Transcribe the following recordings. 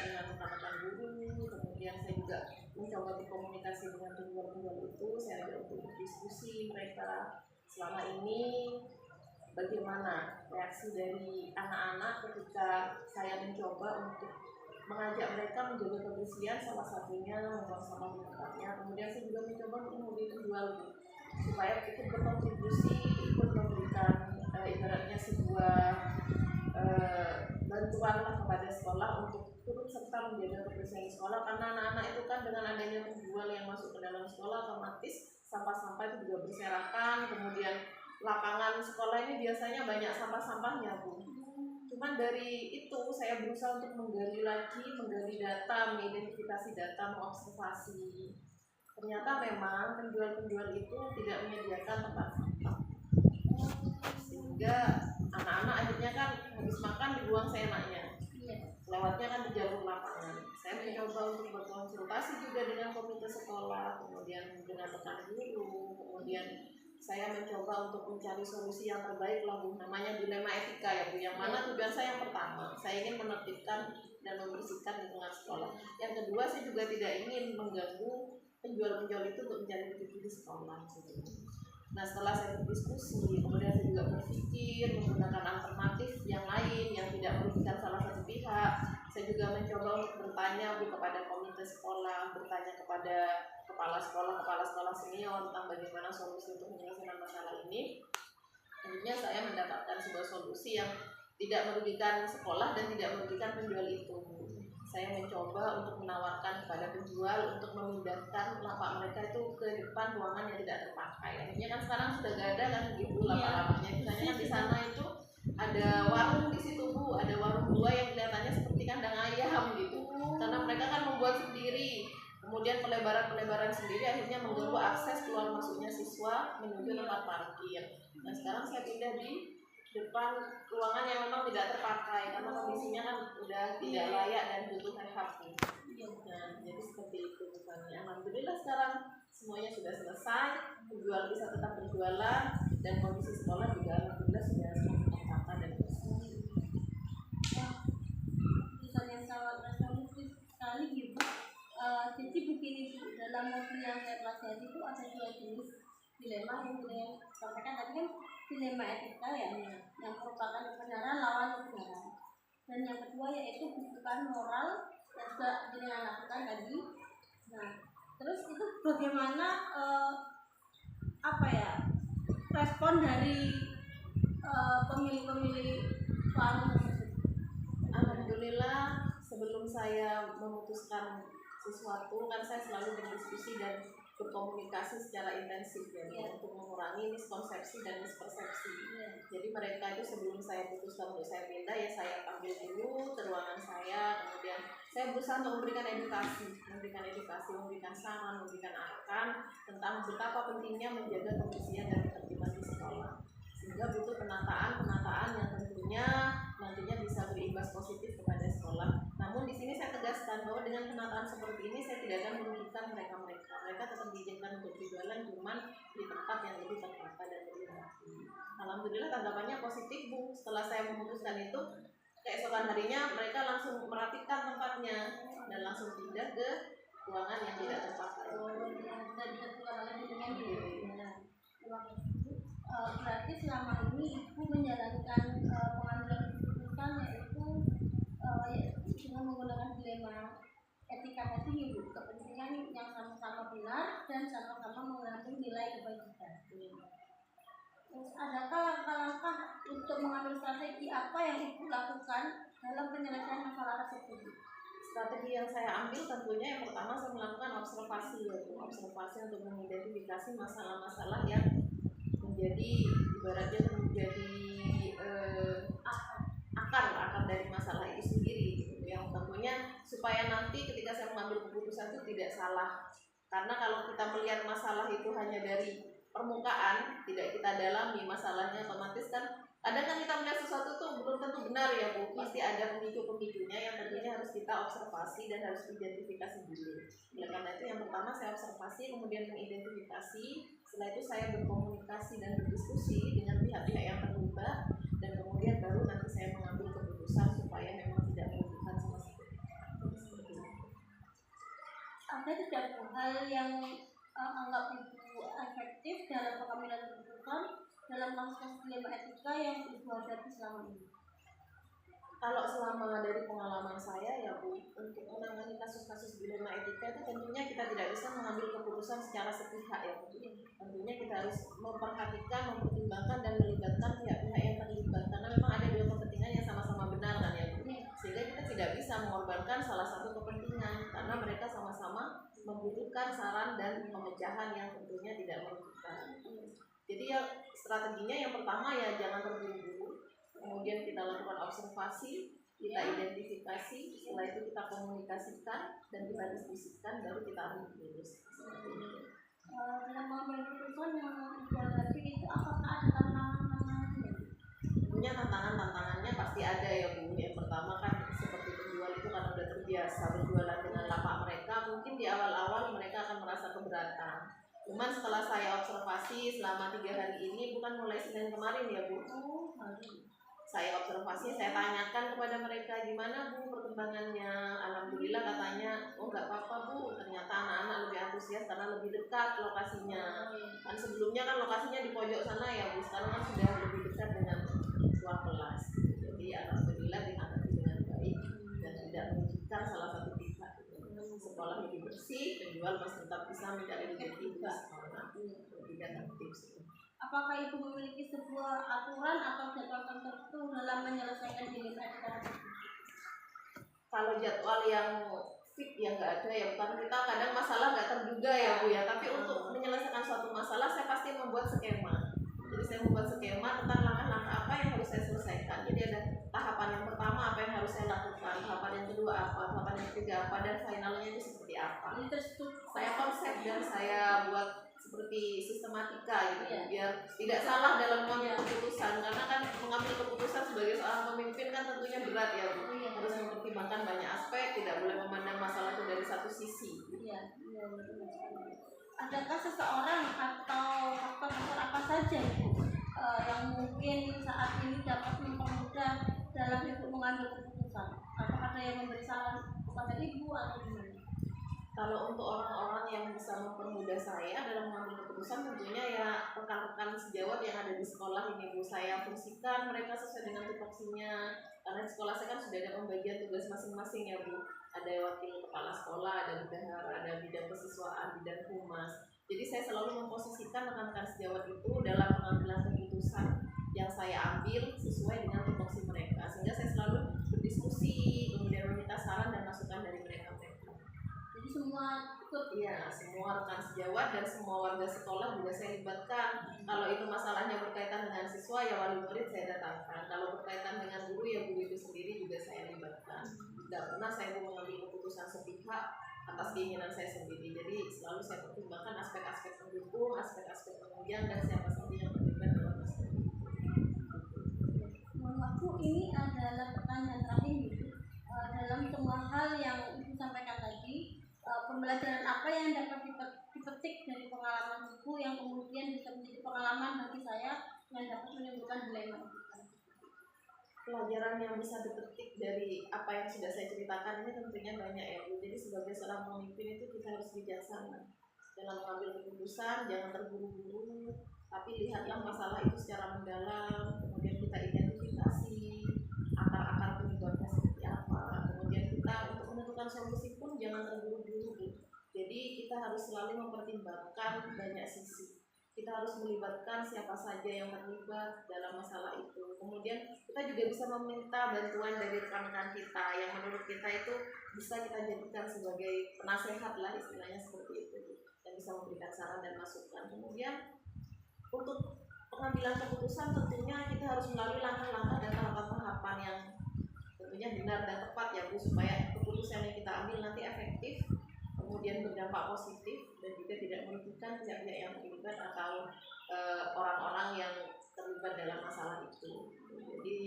dengan rekan-rekan guru, kemudian saya juga mencoba berkomunikasi dengan penjual-penjual itu, saya ajak untuk berdiskusi mereka selama ini bagaimana reaksi dari anak-anak ketika saya mencoba untuk mengajak mereka menjaga kebersihan, salah satunya membuang sampah di tempatnya. Kemudian saya juga mencoba untuk menghubungi penjual supaya ikut berkontribusi, ikut memberikan ibaratnya sebuah bantuan lah kepada sekolah untuk turut serta menjaga kebersihan sekolah, karena anak-anak itu kan dengan adanya penjual yang masuk ke dalam sekolah otomatis sampah-sampah itu juga berserakan. Kemudian lapangan sekolah ini biasanya banyak sampah-sampahnya Bu. Cuman dari itu saya berusaha untuk menggali data, mengidentifikasi data, mengobservasi. Ternyata memang penjual-penjual itu tidak menyediakan tempat sampah, sehingga anak-anak akhirnya kan habis makan dibuang seenaknya. Lewatnya kan di jalur lapangan. Saya mencoba untuk berkonsultasi juga dengan komite sekolah, kemudian dengan rekan guru, kemudian saya mencoba untuk mencari solusi yang terbaik lah Bu. Namanya dilema etika ya Bu. Yang mana tujuan saya yang pertama, saya ingin menertibkan dan membersihkan lingkungan sekolah. Yang kedua, saya juga tidak ingin mengganggu penjual-penjual itu untuk mencari rezeki di sekolah. Nah, setelah saya berdiskusi, kemudian saya juga berpikir menggunakan alternatif yang lain yang tidak merugikan salah satu pihak. Saya juga mencoba untuk bertanya Bu kepada komite sekolah, bertanya kepada kepala sekolah senior tentang bagaimana solusi untuk menyelesaikan masalah ini. Akhirnya saya mendapatkan sebuah solusi yang tidak merugikan sekolah dan tidak merugikan penjual itu. Saya mencoba untuk menawarkan kepada penjual untuk memindahkan lapak mereka itu ke depan ruangan yang tidak terpakai. Akhirnya kan sekarang sudah gak ada kan gitu lapak-lapaknya. Misalnya kan di sana itu ada warung di situ Bu, ada warung dua yang kelihatannya seperti kandang ayam gitu. Karena mereka kan membuat sendiri. Kemudian pelebaran sendiri akhirnya mengganggu akses keluar masuknya siswa menuju tempat parkir. Nah, sekarang saya pindah di depan ruangan yang memang tidak terpakai karena kondisinya kan udah tidak layak dan butuh rehab. Nah, jadi seperti itu misalnya. Alhamdulillah sekarang semuanya sudah selesai, penjual bisa tetap berjualan dan kondisi sekolah juga alhamdulillah sudah semakin tertata dan bersih. Pesan yang sangat resolutif sekali Ibu. Jadi begini Bu, dalam modul yang saya pelajari itu ada dua jenis dilema yang saya sampaikan tadi kan, dilema etika ya, yang merupakan kebenaran lawan kebenaran, dan yang kedua yaitu bukan moral yang sudah dengan lakukan tadi. Nah, terus itu bagaimana respon dari pemilih-pemilih warung tersebut? Alhamdulillah sebelum saya memutuskan sesuatu kan saya selalu berdiskusi dan berkomunikasi secara intensif ya, untuk mengurangi miskonsepsi dan mispersepsi. Jadi mereka itu sebelum saya putuskan untuk saya pindah ya saya panggil dulu ke ruangan saya, kemudian saya berusaha untuk memberikan edukasi, memberikan saran, memberikan arahan tentang betapa pentingnya menjaga kebersihan dan ketertiban di sekolah, sehingga butuh penataan yang tentunya nantinya bisa berimbas positif kepada sekolah. Namun di sini saya tegaskan bahwa dengan penataan seperti ini saya tidak akan merugikan mereka tetap diizinkan untuk berjualan, cuman di tempat yang lebih tertata dan lebih rapi. Alhamdulillah tanggapannya positif Bu. Setelah saya memutuskan itu, keesokan harinya mereka langsung merapikan tempatnya dan langsung pindah ke ruangan yang tidak terpakai. Berarti selama ini Ibu menjalankan pengambilan keputusan yaitu dengan menggunakan dilema etika tadi Ibu, kepentingan yang sama-sama benar dan sama-sama mengandung nilai kebajikan. Terus adakah langkah-langkah untuk mengambil strategi apa yang Ibu lakukan dalam penyelesaian masalah tersebut? Strategi yang saya ambil tentunya yang pertama saya melakukan observasi untuk mengidentifikasi masalah-masalah yang menjadi ibaratnya menjadi akar dari masalah itu sendiri gitu. Yang tentunya supaya nanti ketika saya mengambil keputusan itu tidak salah, karena kalau kita melihat masalah itu hanya dari permukaan, tidak kita dalami masalahnya, otomatis kan kadang kan kita melihat sesuatu tuh belum tentu benar ya Bu, pasti ada pemicu-pemicunya yang tentunya harus kita observasi dan harus identifikasi dulu. Oleh karena itu yang pertama saya observasi, kemudian mengidentifikasi, setelah itu saya berkomunikasi dan berdiskusi dengan pihak-pihak yang terlibat, dan kemudian baru nanti saya mengambil keputusan supaya memang tidak merugikan sama sekali. ada tidak Bu, hal yang anggap Ibu efektif dalam pengambilan keputusan dalam kasus dilema etika yang Ibu hadapi selama ini? Kalau selama dari pengalaman saya ya Bu, untuk menangani kasus-kasus dilema etika itu tentunya kita tidak bisa mengambil keputusan secara sepihak ya Bu. Tentunya kita harus memperhatikan, mempertimbangkan dan melibatkan pihak-pihak yang terlibat karena memang ada dua kepentingan yang sama-sama benar kan ya Bu. Sehingga kita tidak bisa mengorbankan salah satu kepentingan karena mereka sama-sama membutuhkan saran dan pemecahan yang tentunya tidak merugikan. Jadi ya strateginya yang pertama ya jangan terburu-buru. Kemudian kita lakukan observasi, kita identifikasi, setelah itu kita komunikasikan dan kita diskusikan, baru kita ambil keputusan. Dalam mengambil keputusan yang Ibu hadapi itu apakah ada tantangan-tantangannya? Tentunya tantangannya pasti ada ya Bu. Yang pertama kan seperti penjual itu kan udah terbiasa berjualan dengan lapak mereka, mungkin di awal-awal mereka akan merasa keberatan. Cuman setelah saya observasi selama 3 hari ini, bukan mulai Senin kemarin ya Bu. Saya observasi, saya tanyakan kepada mereka gimana Bu perkembangannya. Alhamdulillah katanya, oh nggak apa-apa Bu. Ternyata anak-anak lebih antusias karena lebih dekat lokasinya. Kan sebelumnya kan lokasinya di pojok sana ya Bu. Sekarang kan sudah lebih dekat dengan ruang kelas. Jadi alhamdulillah ditanggapi dengan baik dan tidak merugikan salah satu pihak. Sekolah lebih bersih, penjual masih tetap bisa mencari rezeki di sekolah. Tidak tertib. Apakah Ibu memiliki sebuah aturan atau jadwal tertentu dalam menyelesaikan dilema etika? Kalau jadwal yang fit ya nggak ada ya, bukan kita kadang masalah nggak terduga ya Bu ya. Tapi untuk menyelesaikan suatu masalah saya pasti membuat skema. Jadi saya membuat skema tentang langkah-langkah apa yang harus saya selesaikan. Jadi ada tahapan yang pertama apa yang harus saya lakukan, tahapan yang kedua apa, tahapan yang ketiga apa, dan finalnya itu seperti apa. Saya konsep dan saya buat seperti sistematika gitu biar tidak salah dalam mengambil keputusan, karena kan mengambil keputusan sebagai seorang pemimpin kan tentunya berat ya Bu. Harus mempertimbangkan banyak aspek, tidak boleh memandang masalah itu dari satu sisi. Adakah seseorang atau faktor-faktor apa saja Bu yang mungkin saat ini dapat mempermudah dalam Ibu mengambil keputusan? Atau ada yang memberi saran kepada Ibu atau gimana? Kalau untuk orang-orang yang bisa mempermudah saya dalam mengambil keputusan, tentunya ya rekan-rekan sejawat yang ada di sekolah ini Bu. Saya fungsikan mereka sesuai dengan tupoksinya, karena di sekolah saya kan sudah ada pembagian tugas masing-masing ya Bu. Ada wakil kepala sekolah, ada bendahara, ada bidang kesiswaan, bidang humas. Jadi saya selalu memposisikan rekan-rekan sejawat itu dalam pengambilan keputusan yang saya ambil sesuai dengan tupoksi mereka, sehingga saya selalu berdiskusi, kemudian meminta saran dan masukan dari mereka. Jadi semua ikut? Iya, semua rekan sejawat dan semua warga sekolah juga saya libatkan. Kalau itu masalahnya berkaitan dengan siswa ya wali murid saya datangkan. Kalau berkaitan dengan guru ya guru itu sendiri juga saya libatkan. Tidak pernah saya mau mengambil keputusan sepihak atas keinginan saya sendiri. Jadi selalu saya pertimbangkan aspek-aspek pendukung, aspek-aspek penunjang, dan siapa saja yang terlibat dalam aspek itu. Mohon maaf Bu, ini adalah pertanyaan terakhir dalam semua hal yang Ibu sampaikan tadi. Pembelajaran apa yang dapat dipetik dari pengalaman Ibu yang kemudian bisa menjadi pengalaman bagi saya yang dapat menimbulkan dilema? Pelajaran yang bisa dipetik dari apa yang sudah saya ceritakan ini tentunya banyak ya Bu. Jadi sebagai seorang pemimpin itu kita harus bijaksana dalam mengambil keputusan, jangan terburu-buru, tapi lihatlah masalah itu secara mendalam, kemudian kita identifikasi akar-akar penyebabnya seperti apa, kemudian kita untuk menentukan solusi pun jangan terburu-buru. Jadi kita harus selalu mempertimbangkan banyak sisi. Kita harus melibatkan siapa saja yang terlibat dalam masalah itu. Kemudian kita juga bisa meminta bantuan dari rekan-rekan kita yang menurut kita itu bisa kita jadikan sebagai penasehat lah, istilahnya seperti itu, yang bisa memberikan saran dan masukan. Kemudian untuk pengambilan keputusan tentunya kita harus melalui langkah-langkah dan tahapan-tahapan yang tentunya benar dan tepat ya Bu, supaya keputusan yang kita ambil nanti efektif, kemudian berdampak positif, dan juga tidak merugikan pihak-pihak yang terlibat atau orang-orang yang terlibat dalam masalah itu. Jadi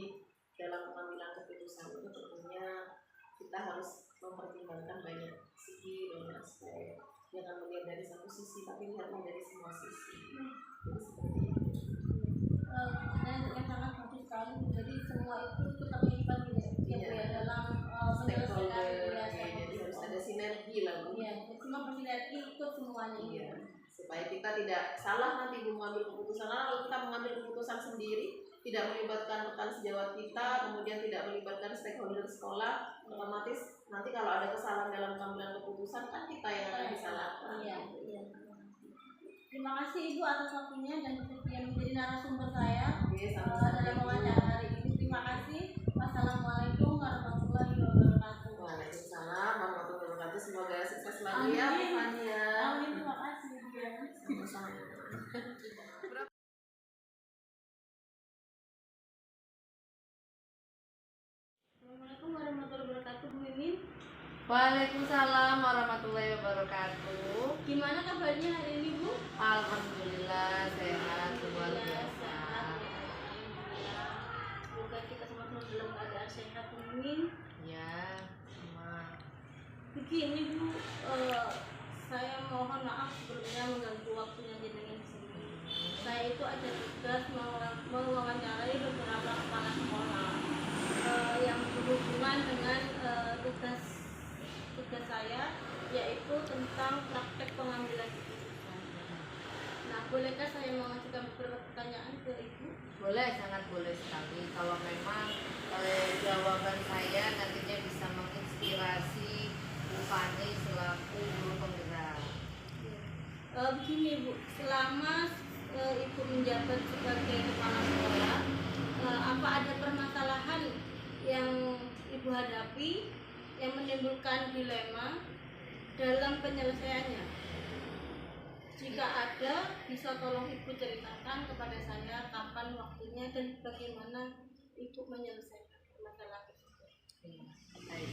dalam pengambilan keputusan itu tentunya kita harus mempertimbangkan banyak sisi, banyak aspek. Jangan melihat dari satu sisi, tapi lihatlah dari semua sisi. Jadi seperti itu. Yang sangat bagus sekali. Jadi semua itu kita terlibat ya dalam stakeholder. Jadi harus ada sinergi lah Bu. Iya, cuma fasilitasi ikut semuanya. Iya, supaya kita tidak salah nanti mengambil keputusan. Karena kalau kita mengambil keputusan sendiri, tidak melibatkan rekan sejawat kita, kemudian tidak melibatkan stakeholder sekolah, otomatis nanti kalau ada kesalahan dalam pengambilan keputusan kan kita yang akan disalahkan. Iya, iya. Terima kasih Ibu atas waktunya dan bersedia menjadi narasumber saya Oke, sama-sama. dalam wawancara hari ini. Terima kasih. Wassalamualaikum warahmatullahi wabarakatuh. Waalaikumsalam warahmatullahi wabarakatuh. Semoga sukses selalu ya, Bu Fania. Amin. Terima kasih. Sama-sama. Assalamualaikum warahmatullahi wabarakatuh, Bu Mimin. Waalaikumsalam warahmatullahi wabarakatuh. Gimana kabarnya hari ini, Bu? Alhamdulillah sehat luar biasa. Semoga kita semua dalam keadaan sehat, Bu Mimin. Ya, sama. Begini, Bu, saya mohon maaf sebelumnya mengganggu waktunya jenengan di sini. Saya itu ada tugas mewawancarai beberapa kepala sekolah yang berhubungan dengan tugas saya, yaitu tentang praktek pengambilan keputusan. Nah, bolehkah saya mengajukan beberapa pertanyaan ke Ibu? Boleh, sangat boleh sekali. Kalau memang jawaban saya nantinya bisa menginspirasi Bu Fani selaku guru penggerak. Begini Bu, selama Ibu menjabat sebagai kepala sekolah, apa ada permasalahan yang Ibu hadapi yang menimbulkan dilema dalam penyelesaiannya? Jika ada, bisa tolong Ibu ceritakan kepada saya kapan waktunya dan bagaimana Ibu menyelesaikan masalah tersebut. Baik.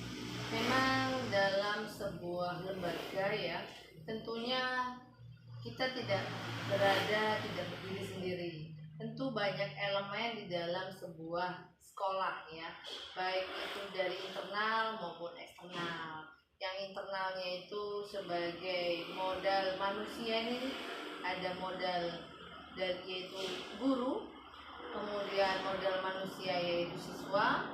Memang dalam sebuah lembaga ya, tentunya kita tidak berdiri sendiri. Tentu banyak elemen di dalam sebuah sekolah ya, baik itu dari internal maupun eksternal. Yang internalnya itu sebagai modal manusia ini ada modal dari yaitu guru, kemudian modal manusia yaitu siswa,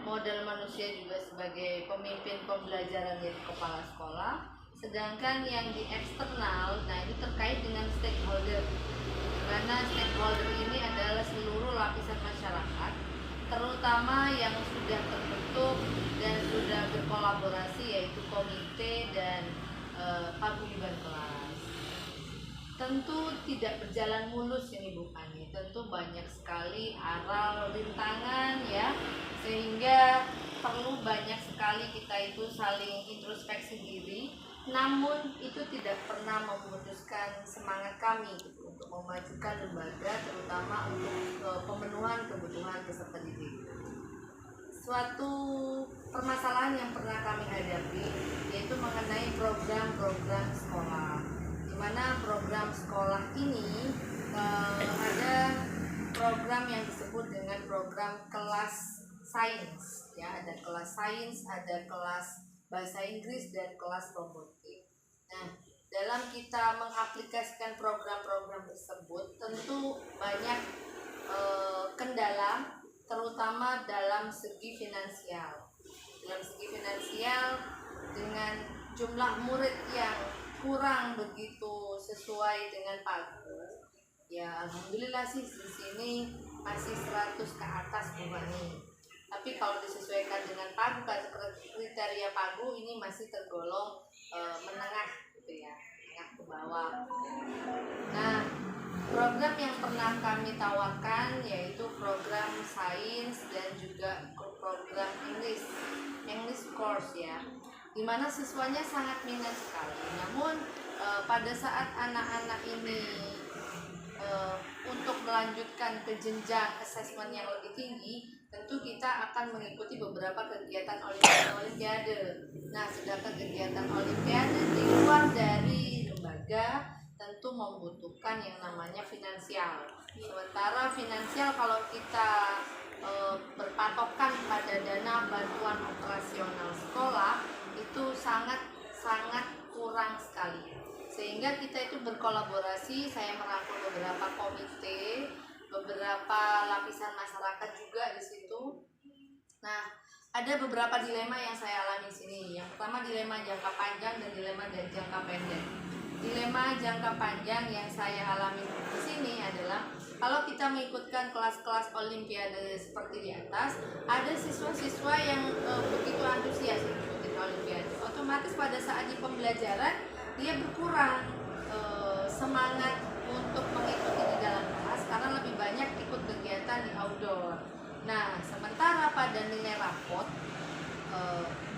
modal manusia juga sebagai pemimpin pembelajaran yaitu kepala sekolah. Sedangkan yang di eksternal, nah ini terkait dengan stakeholder, karena stakeholder ini adalah seluruh lapisan masyarakat, terutama yang sudah terbentuk dan sudah berkolaborasi yaitu komite dan paguyuban kelas. Tentu tidak berjalan mulus ini Bu Fani, tentu banyak sekali aral rintangan ya, sehingga perlu banyak sekali kita itu saling introspeksi diri. Namun itu tidak pernah memutuskan semangat kami gitu, untuk memajukan lembaga, terutama untuk pemenuhan kebutuhan peserta didik. Suatu permasalahan yang pernah kami hadapi yaitu mengenai program-program sekolah, di mana program sekolah ini ada program yang disebut dengan program kelas sains ya, ada kelas sains, ada kelas bahasa Inggris dan kelas robotik. Nah, dalam kita mengaplikasikan program-program tersebut tentu banyak kendala, terutama dalam segi finansial. Dalam segi finansial, dengan jumlah murid yang kurang begitu sesuai dengan pagu, ya alhamdulillah sih di sini masih 100 ke atas Bu Fani. Tapi kalau disesuaikan dengan pagu, kriteria pagu ini masih tergolong menengah gitu ya, menengah ke bawah. Nah, program yang pernah kami tawarkan yaitu program sains dan juga program English course ya, dimana siswanya sangat minat sekali. Namun pada saat anak-anak ini untuk melanjutkan ke jenjang asesmen yang lebih tinggi, tentu kita akan mengikuti beberapa kegiatan olimpiade. Nah, sedangkan kegiatan olimpiade di luar dari lembaga tentu membutuhkan yang namanya finansial. Sementara finansial kalau kita berpatokan pada dana bantuan operasional sekolah itu sangat kurang sekali. Sehingga kita itu berkolaborasi, saya merangkul beberapa komite, beberapa lapisan masyarakat juga di situ. Nah, ada beberapa dilema yang saya alami di sini. Yang pertama dilema jangka panjang dan dilema dan jangka pendek. Dilema jangka panjang yang saya alami di sini adalah kalau kita mengikutkan kelas-kelas olimpiade seperti di atas, ada siswa-siswa yang begitu antusias mengikuti olimpiade. Otomatis pada saat di pembelajaran dia berkurang semangat untuk mengikuti di dalam kelas karena lebih banyak ikut kegiatan di outdoor. Nah, sementara pada nilai rapot,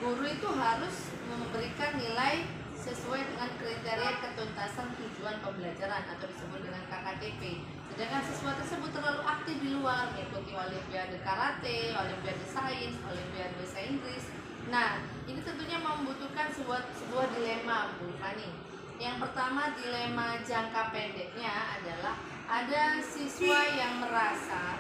guru itu harus memberikan nilai sesuai dengan kriteria ketuntasan tujuan pembelajaran atau disebut dengan KKTP. Sedangkan siswa tersebut terlalu aktif di luar, mengikuti olimpiade karate, olimpiade sains, olimpiade bahasa Inggris. Nah, ini tentunya membutuhkan sebuah dilema, Bu Fani. Yang pertama, dilema jangka pendeknya adalah ada siswa yang merasa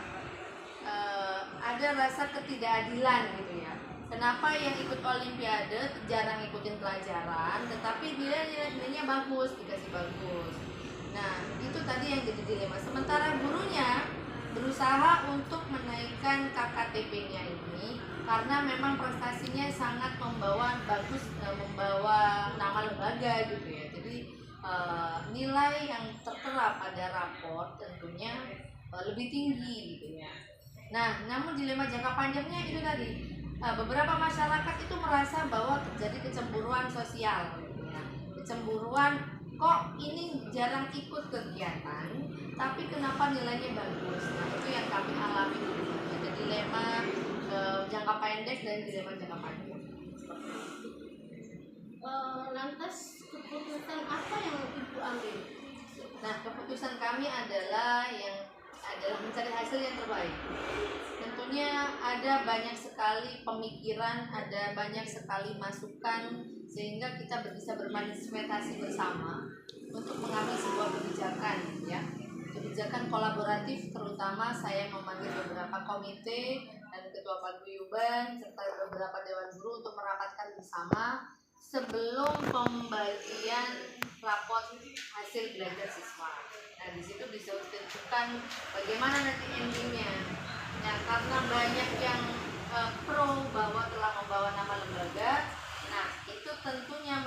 ada rasa ketidakadilan gitu ya. Kenapa yang ikut olimpiade jarang ikutin pelajaran, tetapi nilainya bagus, dikasih bagus. Nah, itu tadi yang jadi dilema. Sementara gurunya berusaha untuk menaikkan KKTP-nya ini karena memang prestasinya sangat membawa membawa nama lembaga gitu ya. Jadi nilai yang tertera pada raport tentunya lebih tinggi gitu ya. Nah, namun dilema jangka panjangnya itu tadi, beberapa masyarakat itu merasa bahwa terjadi kecemburuan sosial gitu ya. Kecemburuan, kok ini jarang ikut kegiatan tapi kenapa nilainya bagus. Nah, itu yang kami alami dulu. Ada dilema jangka pendek dan dilema jangka panjang. Lantas keputusan apa yang Ibu ambil? Nah, keputusan kami adalah mencari hasil yang terbaik. Tentunya ada banyak sekali pemikiran, ada banyak sekali masukan sehingga kita bisa bermanifestasi bersama untuk mengambil sebuah kebijakan ya. Kebijakan kolaboratif, terutama saya memanggil beberapa komite dan ketua paguyuban serta beberapa dewan guru untuk merapatkan bersama sebelum pembagian rapot hasil belajar siswa. Nah, di situ bisa ditentukan bagaimana nanti endingnya. Nah, karena banyak yang pro bahwa telah membawa nama lembaga, nah itu tentunya